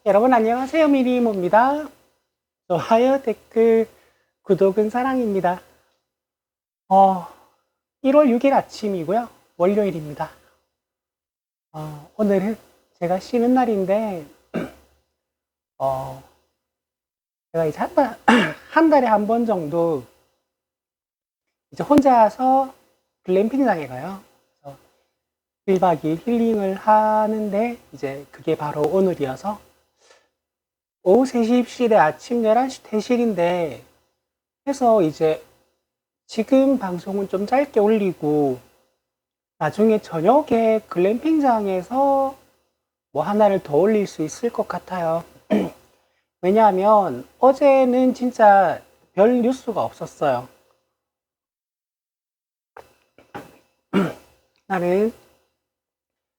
여러분 안녕하세요. 미리모입니다. 좋아요, 댓글, 구독은 사랑입니다. 1월 6일 아침이고요. 월요일입니다. 오늘은 제가 쉬는 날인데 제가 이제 한 달에 한 번 정도 이제 혼자서 글램핑장에 가요. 그래서 1박 2일 힐링을 하는데 이제 그게 바로 오늘이어서 오후 3시 입실에 아침 11시 퇴실인데 해서 이제 지금 방송은 좀 짧게 올리고 나중에 저녁에 글램핑장에서 뭐 하나를 더 올릴 수 있을 것 같아요. 왜냐하면 어제는 진짜 별 뉴스가 없었어요. 나는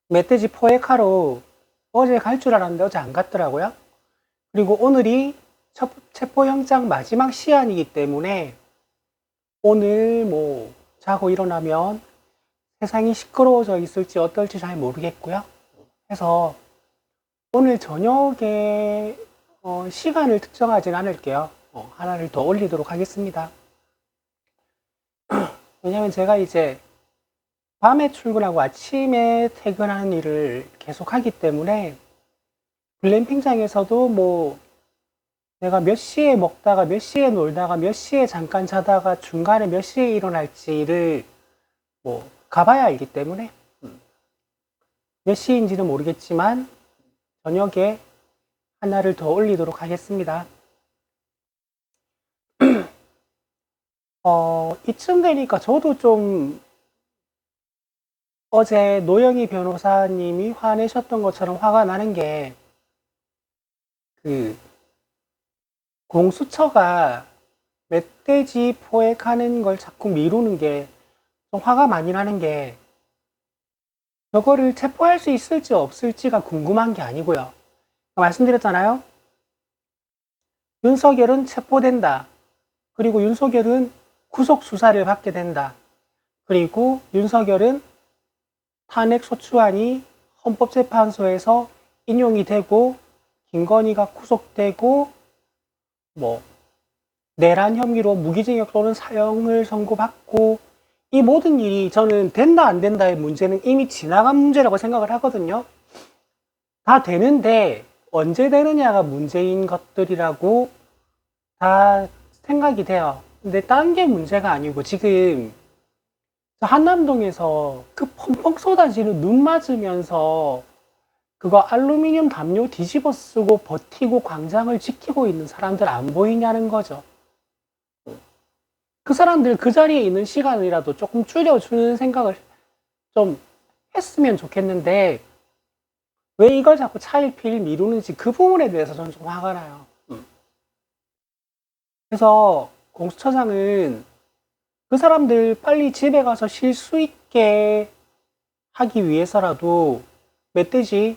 멧돼지 포획하러 어제 갈 줄 알았는데 어제 안 갔더라고요. 그리고 오늘이 체포영장 마지막 시한이기 때문에 오늘 뭐 자고 일어나면 세상이 시끄러워져 있을지 어떨지 잘 모르겠고요. 그래서 오늘 저녁에 시간을 특정하진 않을게요. 하나를 더 올리도록 하겠습니다. 왜냐면 제가 이제 밤에 출근하고 아침에 퇴근하는 일을 계속 하기 때문에 글램핑장에서도 뭐 내가 몇 시에 먹다가 몇 시에 놀다가 몇 시에 잠깐 자다가 중간에 몇 시에 일어날지를 뭐 가봐야 알기 때문에 몇 시인지는 모르겠지만 저녁에 하나를 더 올리도록 하겠습니다. 이쯤 되니까 저도 좀 어제 노영희 변호사님이 화내셨던 것처럼 화가 나는 게 공수처가 멧돼지 포획하는 걸 자꾸 미루는 게 좀 화가 많이 나는 게 저거를 체포할 수 있을지 없을지가 궁금한 게 아니고요. 말씀드렸잖아요. 윤석열은 체포된다. 그리고 윤석열은 구속 수사를 받게 된다. 그리고 윤석열은 탄핵소추안이 헌법재판소에서 인용이 되고 김건희가 구속되고 뭐 내란 혐의로 무기징역 또는 사형을 선고받고 이 모든 일이 저는 된다 안 된다의 문제는 이미 지나간 문제라고 생각을 하거든요. 다 되는데 언제 되느냐가 문제인 것들이라고 다 생각이 돼요. 근데 딴 게 문제가 아니고 지금 한남동에서 그 펑펑 쏟아지는 눈 맞으면서 그거 알루미늄 담요 뒤집어 쓰고 버티고 광장을 지키고 있는 사람들 안 보이냐는 거죠. 그 사람들 그 자리에 있는 시간이라도 조금 줄여주는 생각을 좀 했으면 좋겠는데 왜 이걸 자꾸 차일피일 미루는지 그 부분에 대해서 저는 좀 화가 나요. 그래서 공수처장은 그 사람들 빨리 집에 가서 쉴 수 있게 하기 위해서라도 멧돼지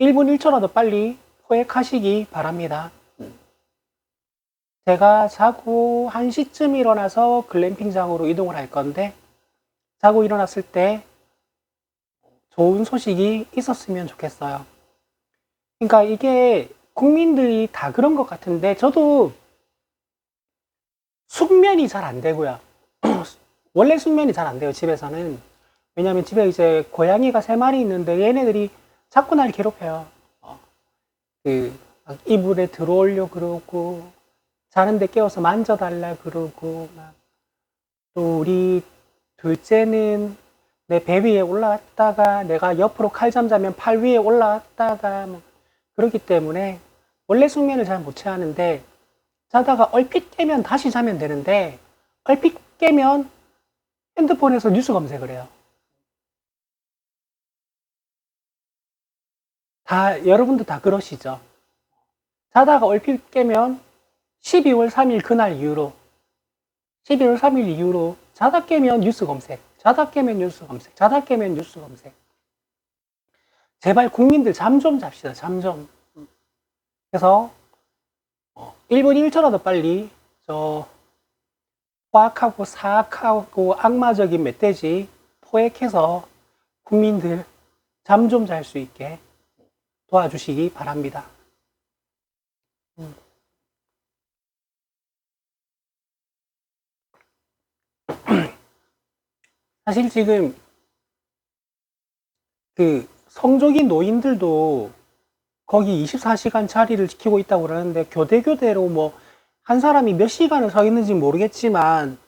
1분 1초라도 빨리 포획하시기 바랍니다. 제가 자고 1시쯤 일어나서 글램핑장으로 이동을 할 건데 자고 일어났을 때 좋은 소식이 있었으면 좋겠어요. 그러니까 이게 국민들이 다 그런 것 같은데 저도 숙면이 잘 안 되고요. 원래 숙면이 잘 안 돼요, 집에서는. 왜냐면 집에 이제 고양이가 3마리 있는데 얘네들이 자꾸 날 괴롭혀요. 이불에 들어오려 그러고 자는데 깨워서 만져달라 그러고 또 우리 둘째는 내 배 위에 올라왔다가 내가 옆으로 칼잠 자면 팔 위에 올라왔다가 그렇기 때문에 원래 숙면을 잘 못 취하는데 자다가 얼핏 깨면 다시 자면 되는데 얼핏 깨면 핸드폰에서 뉴스 검색을 해요. 여러분도 다 그러시죠? 자다가 얼핏 깨면 12월 3일 그날 이후로 12월 3일 이후로 자다 깨면 뉴스 검색, 자다 깨면 뉴스 검색, 자다 깨면 뉴스 검색. 제발 국민들 잠 좀 잡시다. 잠 좀. 그래서 1분 1초라도 빨리 저 포악하고 사악하고 악마적인 멧돼지 포획해서 국민들 잠 좀 잘 수 있게 도와주시기 바랍니다. 사실 지금 그 성적인 노인들도 거기 24시간 자리를 지키고 있다고 그러는데 교대로 뭐 한 사람이 몇 시간을 서 있는지 모르겠지만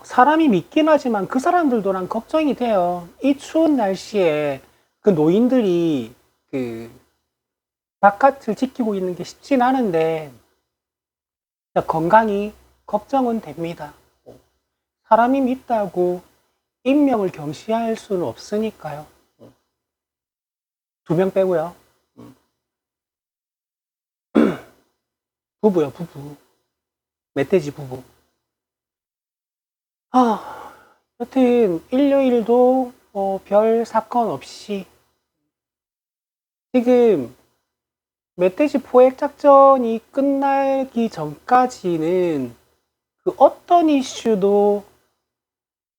사람이 믿긴 하지만 그 사람들도 난 걱정이 돼요. 이 추운 날씨에 그 노인들이 그 바깥을 지키고 있는 게 쉽진 않은데 건강이 걱정은 됩니다. 사람이 믿다고 인명을 경시할 수는 없으니까요. 2명 빼고요. 부부요, 부부. 멧돼지 부부. 여튼 일요일도 별 사건 없이 지금 멧돼지 포획 작전이 끝나기 전까지는 그 어떤 이슈도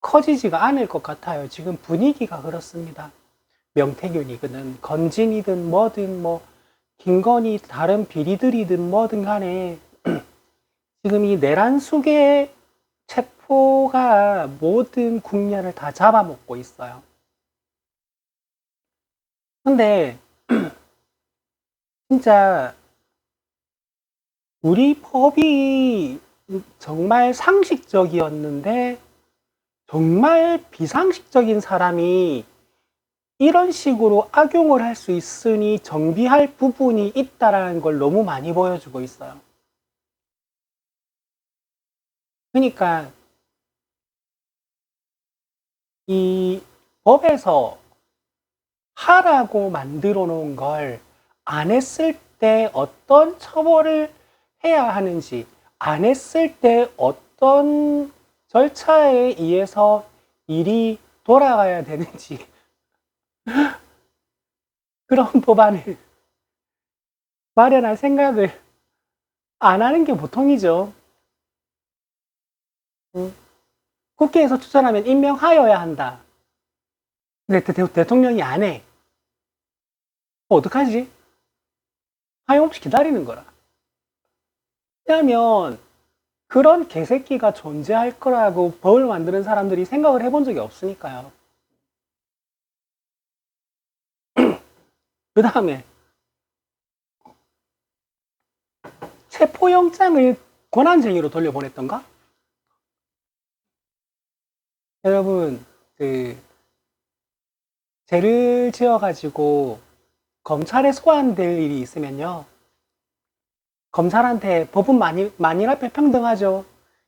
커지지가 않을 것 같아요. 지금 분위기가 그렇습니다. 명태균이든 건진이든 뭐든 뭐 김건희 다른 비리들이든 뭐든 간에 지금 이 내란 속의 체포가 모든 국면을 다 잡아먹고 있어요. 근데 진짜 우리 법이 정말 상식적이었는데 정말 비상식적인 사람이 이런 식으로 악용을 할 수 있으니 정비할 부분이 있다라는 걸 너무 많이 보여주고 있어요. 그러니까 이 법에서 하라고 만들어 놓은 걸 안 했을 때 어떤 처벌을 해야 하는지, 안 했을 때 어떤 절차에 의해서 일이 돌아가야 되는지 그런 법안을 마련할 생각을 안 하는 게 보통이죠. 국회에서 추천하면 임명하여야 한다. 근데 대통령이 안 해. 어떡하지? 하염없이 기다리는 거라. 왜냐하면 그런 개새끼가 존재할 거라고 법을 만드는 사람들이 생각을 해본 적이 없으니까요. 그 다음에 체포영장을 권한쟁의로 돌려보냈던가? 여러분, 죄를 지어가지고 검찰에 소환될 일이 있으면요. 검찰한테 법은 만일 앞에 평등하죠.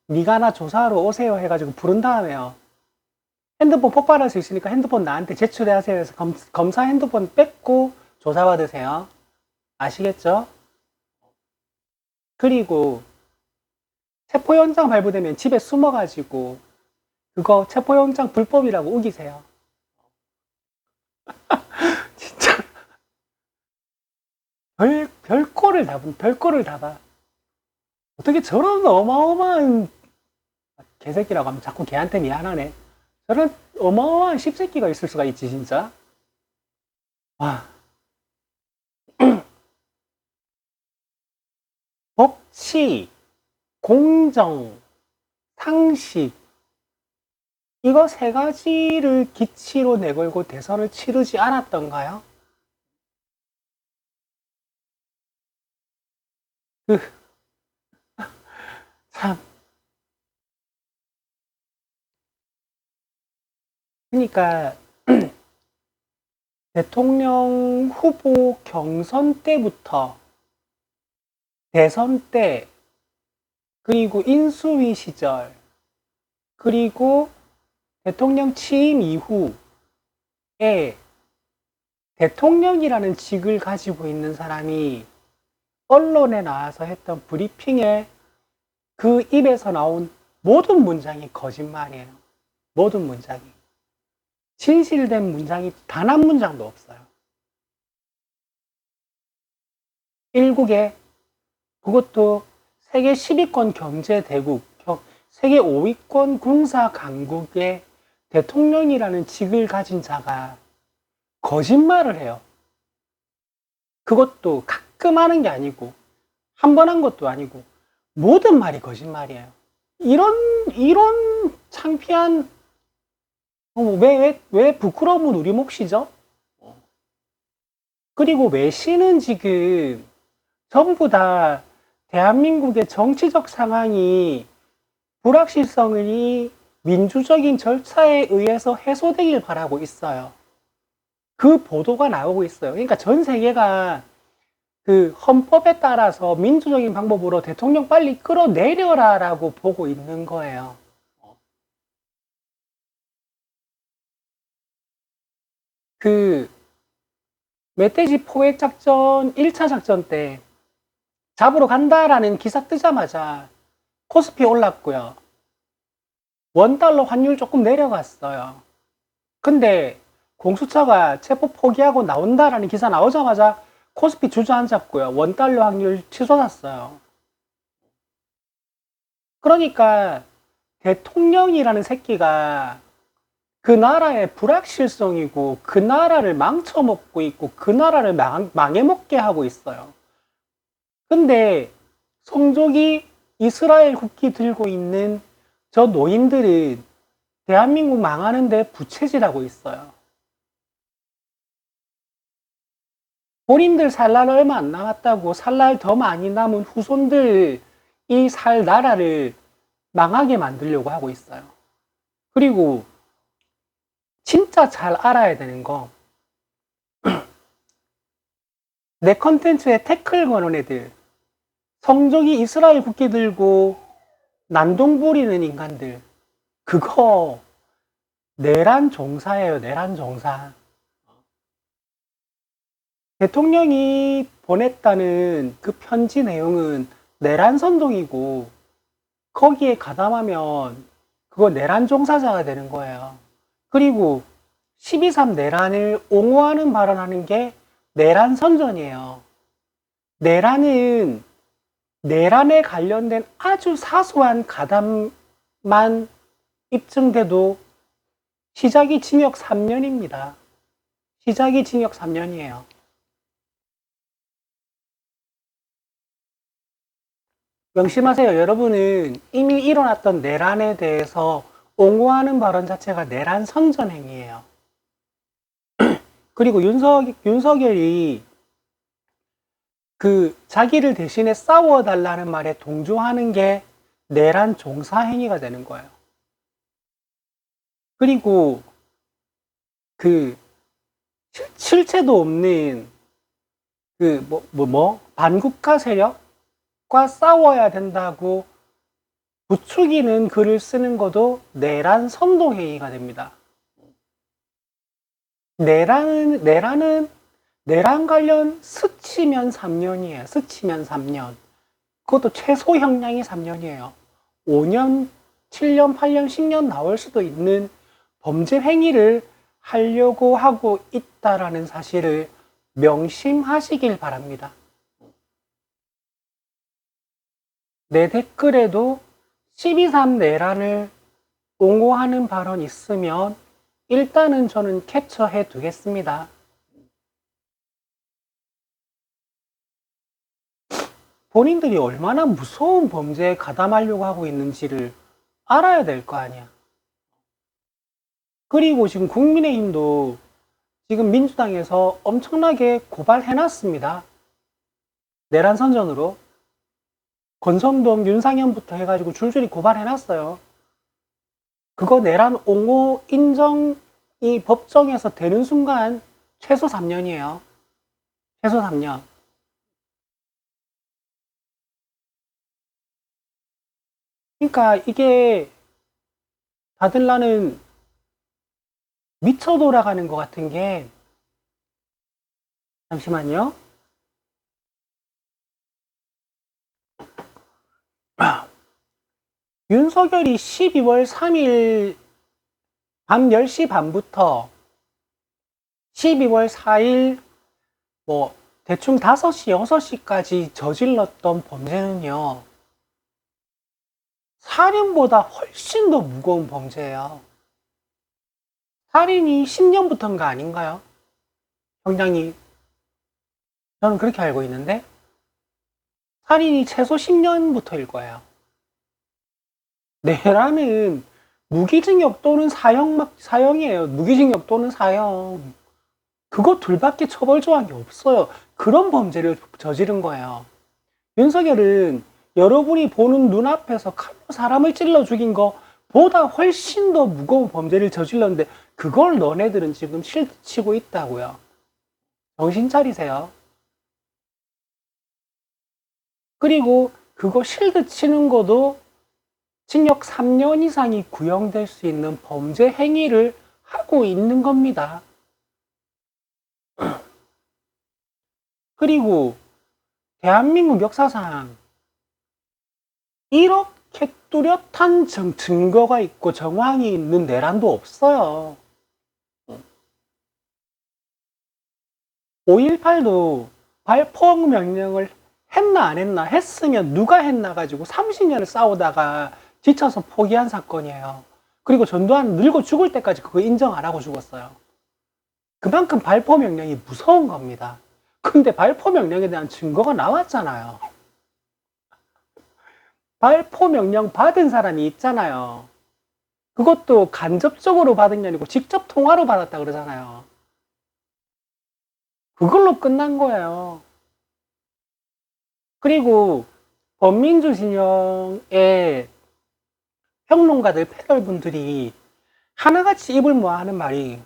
네가 나 조사하러 오세요 해가지고 부른 다음에요. 핸드폰 폭발할 수 있으니까 핸드폰 나한테 제출해 하세요 해서 검사 핸드폰 뺏고 조사받으세요. 아시겠죠? 그리고 체포영장 발부되면 집에 숨어가지고 그거 체포영장 불법이라고 우기세요. 진짜 별거를 다 봐. 어떻게 저런 어마어마한 개새끼라고 하면 자꾸 걔한테 미안하네. 저런 어마어마한 씹새끼가 있을 수가 있지 진짜. 와. 법치, 공정, 상식 이거 세 가지를 기치로 내걸고 대선을 치르지 않았던가요? 참. 그러니까 대통령 후보 경선 때부터 대선 때 그리고 인수위 시절 그리고 대통령 취임 이후에 대통령이라는 직을 가지고 있는 사람이 언론에 나와서 했던 브리핑에 그 입에서 나온 모든 문장이 거짓말이에요. 모든 문장이. 진실된 문장이 단 한 문장도 없어요. 일국에 그것도 세계 10위권 경제대국, 세계 5위권 군사 강국의 대통령이라는 직을 가진 자가 거짓말을 해요. 그것도 가끔 하는 게 아니고 한 번 한 것도 아니고 모든 말이 거짓말이에요. 이런 창피한 왜 부끄러움은 우리 몫이죠? 그리고 메시는 지금 전부 다 대한민국의 정치적 상황이 불확실성이 민주적인 절차에 의해서 해소되길 바라고 있어요. 그 보도가 나오고 있어요. 그러니까 전 세계가 그 헌법에 따라서 민주적인 방법으로 대통령 빨리 끌어내려라라고 보고 있는 거예요. 그 멧돼지 포획 작전 1차 작전 때 잡으러 간다라는 기사 뜨자마자 코스피 올랐고요. 원달러 환율 조금 내려갔어요. 근데 공수처가 체포 포기하고 나온다라는 기사 나오자마자 코스피 주저앉았고요. 원달러 환율 치솟았어요. 그러니까 대통령이라는 새끼가 그 나라의 불확실성이고 그 나라를 망쳐먹고 있고 그 나라를 망해먹게 하고 있어요. 근데 성적이 이스라엘 국기 들고 있는 저 노인들은 대한민국 망하는데 부채질하고 있어요. 본인들 살 날 얼마 안 남았다고 살 날 더 많이 남은 후손들이 살 나라를 망하게 만들려고 하고 있어요. 그리고 진짜 잘 알아야 되는 거, 내 컨텐츠에 태클 거는 애들, 성적이 이스라엘 국기 들고 난동 부리는 인간들, 그거 내란 종사예요. 내란 종사. 대통령이 보냈다는 그 편지 내용은 내란 선동이고 거기에 가담하면 그거 내란 종사자가 되는 거예요. 그리고 12.3 내란을 옹호하는 발언하는 게 내란 선전이에요. 내란은 내란에 관련된 아주 사소한 가담만 입증돼도 시작이 징역 3년입니다. 시작이 징역 3년이에요. 명심하세요. 여러분은 이미 일어났던 내란에 대해서 옹호하는 발언 자체가 내란 선전 행위예요. 그리고 윤석열이 그 자기를 대신에 싸워달라는 말에 동조하는 게 내란 종사 행위가 되는 거예요. 그리고 그 실체도 없는 그 반국가 세력과 싸워야 된다고 부추기는 글을 쓰는 것도 내란 선동 행위가 됩니다. 내란 관련 스치면 3년이에요. 스치면 3년. 그것도 최소 형량이 3년이에요. 5년, 7년, 8년, 10년 나올 수도 있는 범죄 행위를 하려고 하고 있다라는 사실을 명심하시길 바랍니다. 내 댓글에도 12.3 내란을 옹호하는 발언 있으면 일단은 저는 캡처해 두겠습니다. 본인들이 얼마나 무서운 범죄에 가담하려고 하고 있는지를 알아야 될 거 아니야. 그리고 지금 국민의힘도 지금 민주당에서 엄청나게 고발해놨습니다. 내란 선전으로. 권성동, 윤상현부터 해가지고 줄줄이 고발해놨어요. 그거 내란 옹호 인정이 법정에서 되는 순간 최소 3년이에요. 최소 3년. 그러니까 이게 다들 나는 미쳐 돌아가는 것 같은 게, 잠시만요. 윤석열이 12월 3일 밤 10시 반부터 12월 4일 대충 5시, 6시까지 저질렀던 범죄는요, 살인보다 훨씬 더 무거운 범죄예요. 살인이 10년부터인가 아닌가요? 형량이. 저는 그렇게 알고 있는데, 할인이 최소 10년부터일 거예요. 내라는 무기징역 또는 사형이에요. 무기징역 또는 사형. 그거 둘밖에 처벌 조항이 없어요. 그런 범죄를 저지른 거예요. 윤석열은 여러분이 보는 눈앞에서 칼로 사람을 찔러 죽인 거 보다 훨씬 더 무거운 범죄를 저질렀는데 그걸 너네들은 지금 실치고 있다고요. 정신 차리세요. 그리고 그거 실드 치는 것도 징역 3년 이상이 구형될 수 있는 범죄 행위를 하고 있는 겁니다. 그리고 대한민국 역사상 이렇게 뚜렷한 증거가 있고 정황이 있는 내란도 없어요. 5.18도 발포 명령을 했나 안 했나, 했으면 누가 했나 가지고 30년을 싸우다가 지쳐서 포기한 사건이에요. 그리고 전두환 늙어 죽을 때까지 그거 인정 안 하고 죽었어요. 그만큼 발포 명령이 무서운 겁니다. 근데 발포 명령에 대한 증거가 나왔잖아요. 발포 명령 받은 사람이 있잖아요. 그것도 간접적으로 받은 게 아니고 직접 통화로 받았다 그러잖아요. 그걸로 끝난 거예요. 그리고 범민주 진영의 평론가들, 패널분들이 하나같이 입을 모아하는 말이,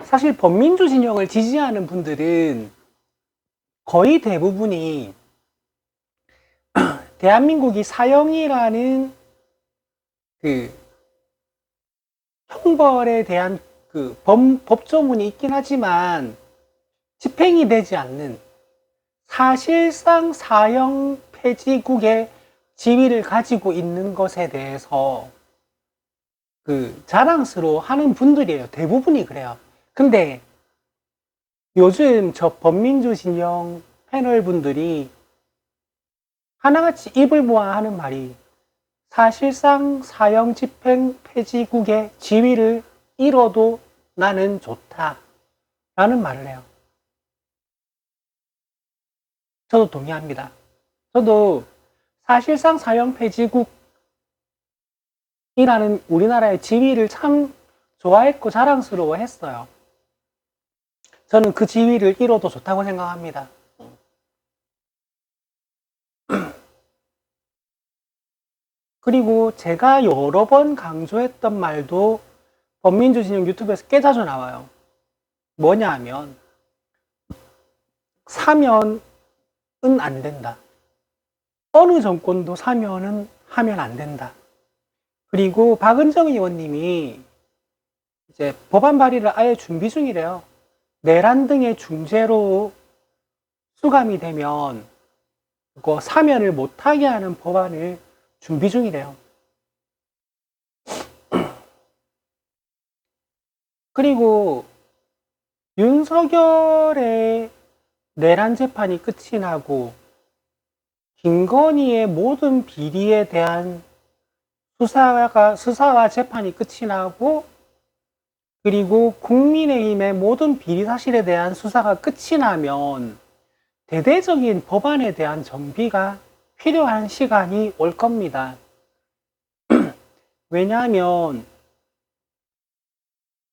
사실 범민주 진영을 지지하는 분들은 거의 대부분이 대한민국이 사형이라는 그 형벌에 대한 그 법조문이 있긴 하지만 집행이 되지 않는, 사실상 사형 폐지국의 지위를 가지고 있는 것에 대해서 그 자랑스러워 하는 분들이에요. 대부분이 그래요. 근데 요즘 저 범민주 진영 패널 분들이 하나같이 입을 모아 하는 말이, 사실상 사형 집행 폐지국의 지위를 잃어도 나는 좋다 라는 말을 해요. 저도 동의합니다. 저도 사실상 사형 폐지국이라는 우리나라의 지위를 참 좋아했고 자랑스러워 했어요. 저는 그 지위를 잃어도 좋다고 생각합니다. 그리고 제가 여러 번 강조했던 말도 범민주 진영 유튜브에서 꽤 자주 나와요. 뭐냐 하면, 사면은 안 된다. 어느 정권도 사면은 하면 안 된다. 그리고 박은정 의원님이 이제 법안 발의를 아예 준비 중이래요. 내란 등의 중죄로 수감이 되면 그거 사면을 못하게 하는 법안을 준비 중이래요. 그리고 윤석열의 내란 재판이 끝이 나고 김건희의 모든 비리에 대한 수사와 재판이 끝이 나고, 그리고 국민의힘의 모든 비리 사실에 대한 수사가 끝이 나면 대대적인 법안에 대한 정비가 필요한 시간이 올 겁니다. 왜냐하면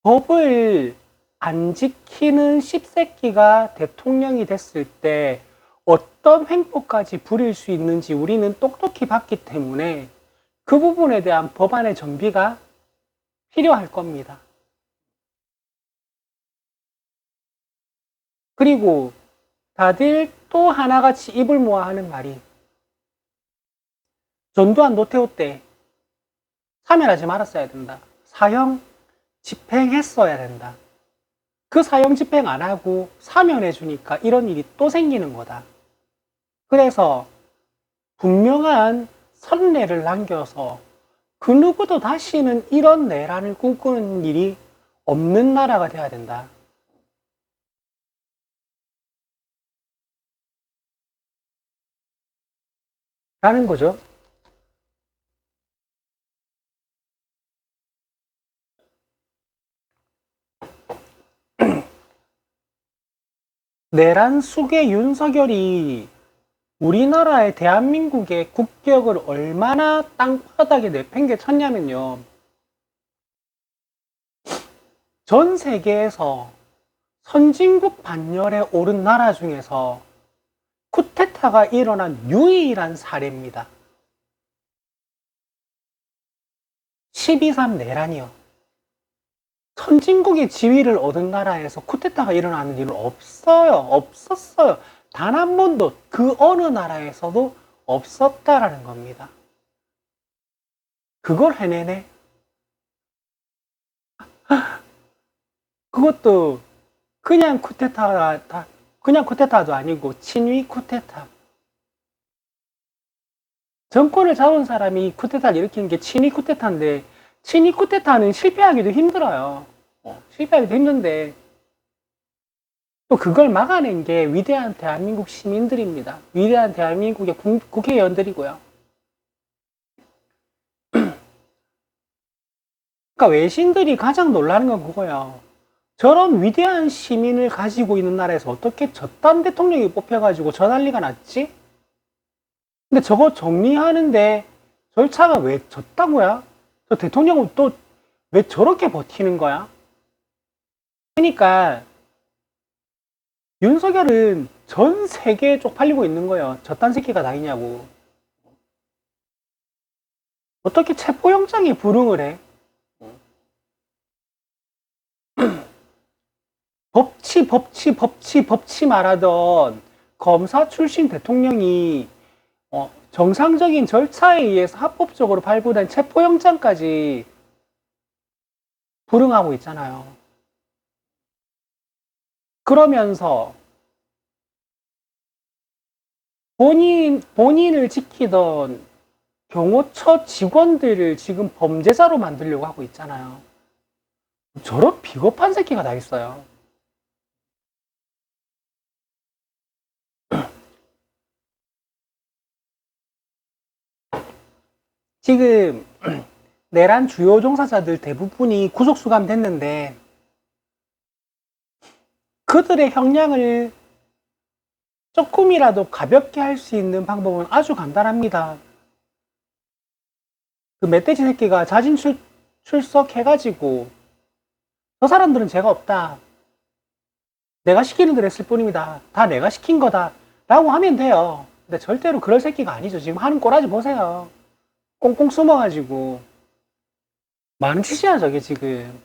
법을 안 지키는 씹새끼가 대통령이 됐을 때 어떤 횡포까지 부릴 수 있는지 우리는 똑똑히 봤기 때문에 그 부분에 대한 법안의 정비가 필요할 겁니다. 그리고 다들 또 하나같이 입을 모아 하는 말이, 전두환 노태우 때 사면하지 말았어야 된다. 사형 집행했어야 된다. 그 사형 집행 안 하고 사면해주니까 이런 일이 또 생기는 거다. 그래서 분명한 선례를 남겨서 그 누구도 다시는 이런 내란을 꿈꾸는 일이 없는 나라가 돼야 된다. 라는 거죠. 내란 숙의 윤석열이 우리나라의 대한민국의 국격을 얼마나 땅바닥에 내팽개쳤냐면요. 전 세계에서 선진국 반열에 오른 나라 중에서 쿠데타가 일어난 유일한 사례입니다. 12.3 내란이요. 선진국의 지위를 얻은 나라에서 쿠데타가 일어나는 일은 없어요. 없었어요. 단 한 번도 그 어느 나라에서도 없었다라는 겁니다. 그걸 해내네. 그것도 그냥 쿠데타도 아니고 친위 쿠데타. 정권을 잡은 사람이 쿠데타를 일으키는 게 친위 쿠데타인데, 친위 쿠데타는 실패하기도 힘들어요. 실패하기도 힘든데 또 그걸 막아낸 게 위대한 대한민국 시민들입니다. 위대한 대한민국의 국회의원들이고요. 그러니까 외신들이 가장 놀라는 건 그거예요. 저런 위대한 시민을 가지고 있는 나라에서 어떻게 저딴 대통령이 뽑혀가지고 저 난리가 났지? 근데 저거 정리하는데 절차가 왜 졌다고야? 저 대통령은 또 왜 저렇게 버티는 거야? 그러니까 윤석열은 전 세계에 쪽팔리고 있는 거예요. 저딴 새끼가 다니냐고. 어떻게 체포영장에 불응을 해? 법치 말하던 검사 출신 대통령이 정상적인 절차에 의해서 합법적으로 발부된 체포영장까지 불응하고 있잖아요. 그러면서 본인을 지키던 경호처 직원들을 지금 범죄자로 만들려고 하고 있잖아요. 저런 비겁한 새끼가 다 있어요. 지금 내란 주요 종사자들 대부분이 구속 수감됐는데 그들의 형량을 조금이라도 가볍게 할 수 있는 방법은 아주 간단합니다. 그 멧돼지 새끼가 자진 출석해가지고 저 사람들은 죄가 없다. 내가 시키는 대로 했을 뿐입니다. 다 내가 시킨 거다. 라고 하면 돼요. 근데 절대로 그럴 새끼가 아니죠. 지금 하는 꼬라지 보세요. 꽁꽁 숨어가지고. 많은 짓이야, 저게 지금.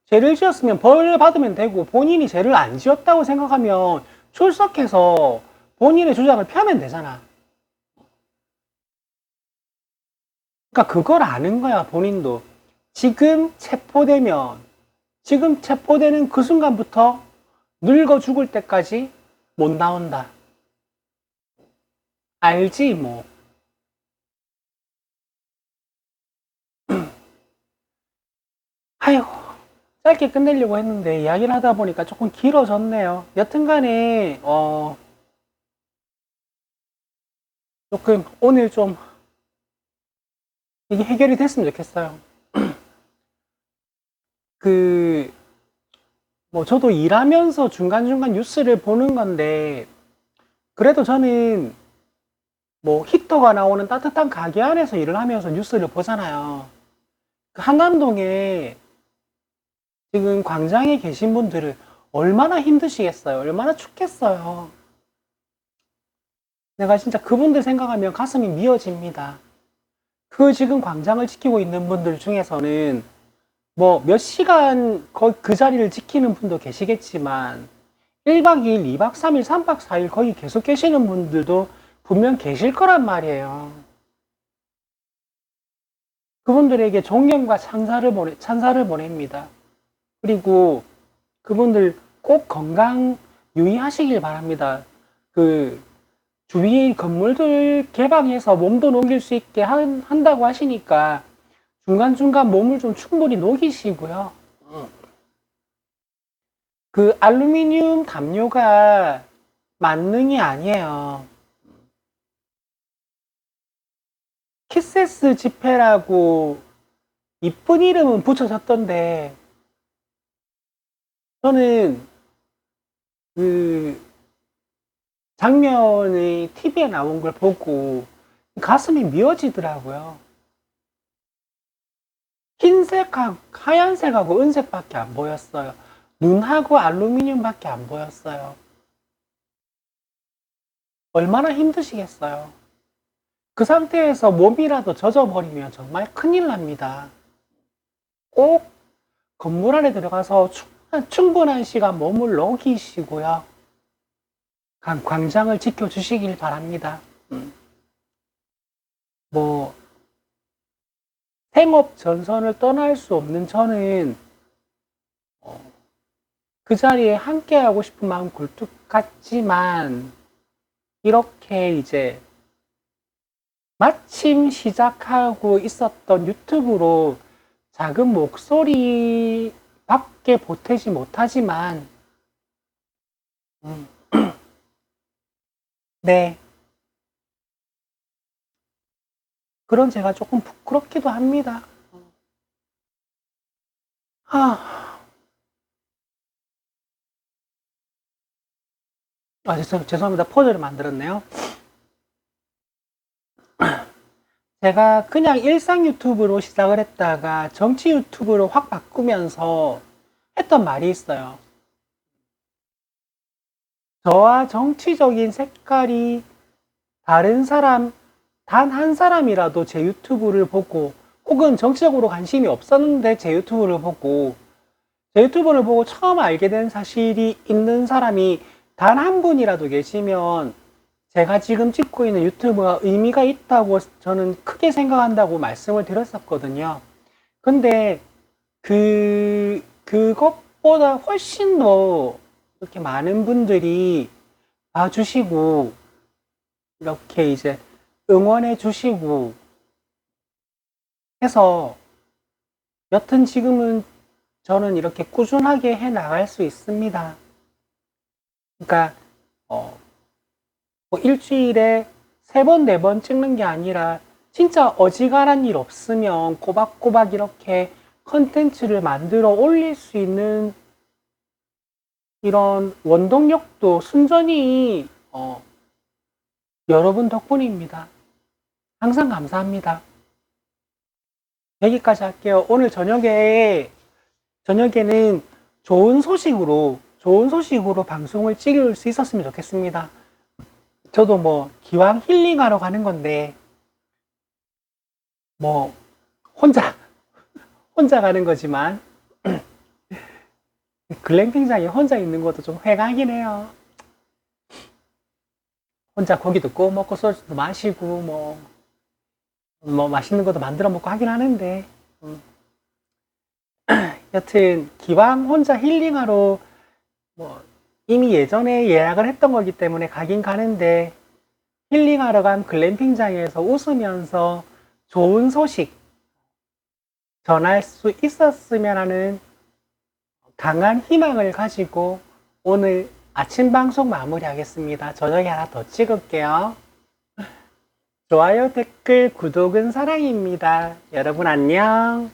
죄를 지었으면 벌 받으면 되고 본인이 죄를 안 지었다고 생각하면 출석해서 본인의 주장을 펴면 되잖아. 그러니까 그걸 아는 거야, 본인도. 지금 체포되는 그 순간부터 늙어 죽을 때까지 못 나온다. 알지, 뭐. 아이고, 짧게 끝내려고 했는데 이야기를 하다 보니까 조금 길어졌네요. 여튼간에 조금 오늘 좀 이게 해결이 됐으면 좋겠어요. 뭐 저도 일하면서 중간중간 뉴스를 보는 건데 그래도 저는 뭐 히터가 나오는 따뜻한 가게 안에서 일을 하면서 뉴스를 보잖아요. 그 한남동에 지금 광장에 계신 분들은 얼마나 힘드시겠어요? 얼마나 춥겠어요? 내가 진짜 그분들 생각하면 가슴이 미어집니다. 그 지금 광장을 지키고 있는 분들 중에서는 뭐 몇 시간 그 자리를 지키는 분도 계시겠지만 1박 2일, 2박 3일, 3박 4일 거기 계속 계시는 분들도 분명 계실 거란 말이에요. 그분들에게 존경과 찬사를 보냅니다. 그리고 그분들 꼭 건강 유의하시길 바랍니다. 그 주위 건물들 개방해서 몸도 녹일 수 있게 한다고 하시니까 중간중간 몸을 좀 충분히 녹이시고요. 그 알루미늄 담요가 만능이 아니에요. 키세스 지폐라고 이쁜 이름은 붙여졌던데 저는 그 장면이 TV에 나온 걸 보고 가슴이 미어지더라고요. 흰색하고 하얀색하고 은색밖에 안 보였어요. 눈하고 알루미늄밖에 안 보였어요. 얼마나 힘드시겠어요. 그 상태에서 몸이라도 젖어버리면 정말 큰일 납니다. 꼭 건물 안에 들어가서 충분한 시간 몸을 녹이시고요. 광장을 지켜주시길 바랍니다. 뭐 생업 전선을 떠날 수 없는 저는 그 자리에 함께하고 싶은 마음 굴뚝 같지만 이렇게 이제 마침 시작하고 있었던 유튜브로 작은 목소리밖에 보태지 못하지만 네, 그런 제가 조금 부끄럽기도 합니다. 죄송합니다. 포즈를 만들었네요. 제가 그냥 일상 유튜브로 시작을 했다가 정치 유튜브로 확 바꾸면서 했던 말이 있어요. 저와 정치적인 색깔이 다른 사람, 단 한 사람이라도 제 유튜브를 보고, 혹은 정치적으로 관심이 없었는데 제 유튜브를 보고 처음 알게 된 사실이 있는 사람이 단 한 분이라도 계시면 제가 지금 찍고 있는 유튜브가 의미가 있다고 저는 크게 생각한다고 말씀을 드렸었거든요. 근데 그것보다 훨씬 더 이렇게 많은 분들이 봐주시고, 이렇게 이제 응원해 주시고 해서, 여튼 지금은 저는 이렇게 꾸준하게 해 나갈 수 있습니다. 그러니까, 뭐 일주일에 3번, 4번 찍는 게 아니라 진짜 어지간한 일 없으면 꼬박꼬박 이렇게 컨텐츠를 만들어 올릴 수 있는 이런 원동력도 순전히 여러분 덕분입니다. 항상 감사합니다. 여기까지 할게요. 오늘 저녁에는 좋은 소식으로 방송을 찍을 수 있었으면 좋겠습니다. 저도 뭐 기왕 힐링하러 가는 건데 뭐 혼자 가는 거지만 글램핑장에 혼자 있는 것도 좀 회강이긴 해요. 혼자 고기도 구워 먹고 소주도 마시고 뭐 맛있는 것도 만들어 먹고 하긴 하는데 여튼 기왕 혼자 힐링하러 뭐 이미 예전에 예약을 했던 거기 때문에 가긴 가는데, 힐링하러 간 글램핑장에서 웃으면서 좋은 소식 전할 수 있었으면 하는 강한 희망을 가지고 오늘 아침 방송 마무리하겠습니다. 저녁에 하나 더 찍을게요. 좋아요, 댓글, 구독은 사랑입니다. 여러분 안녕.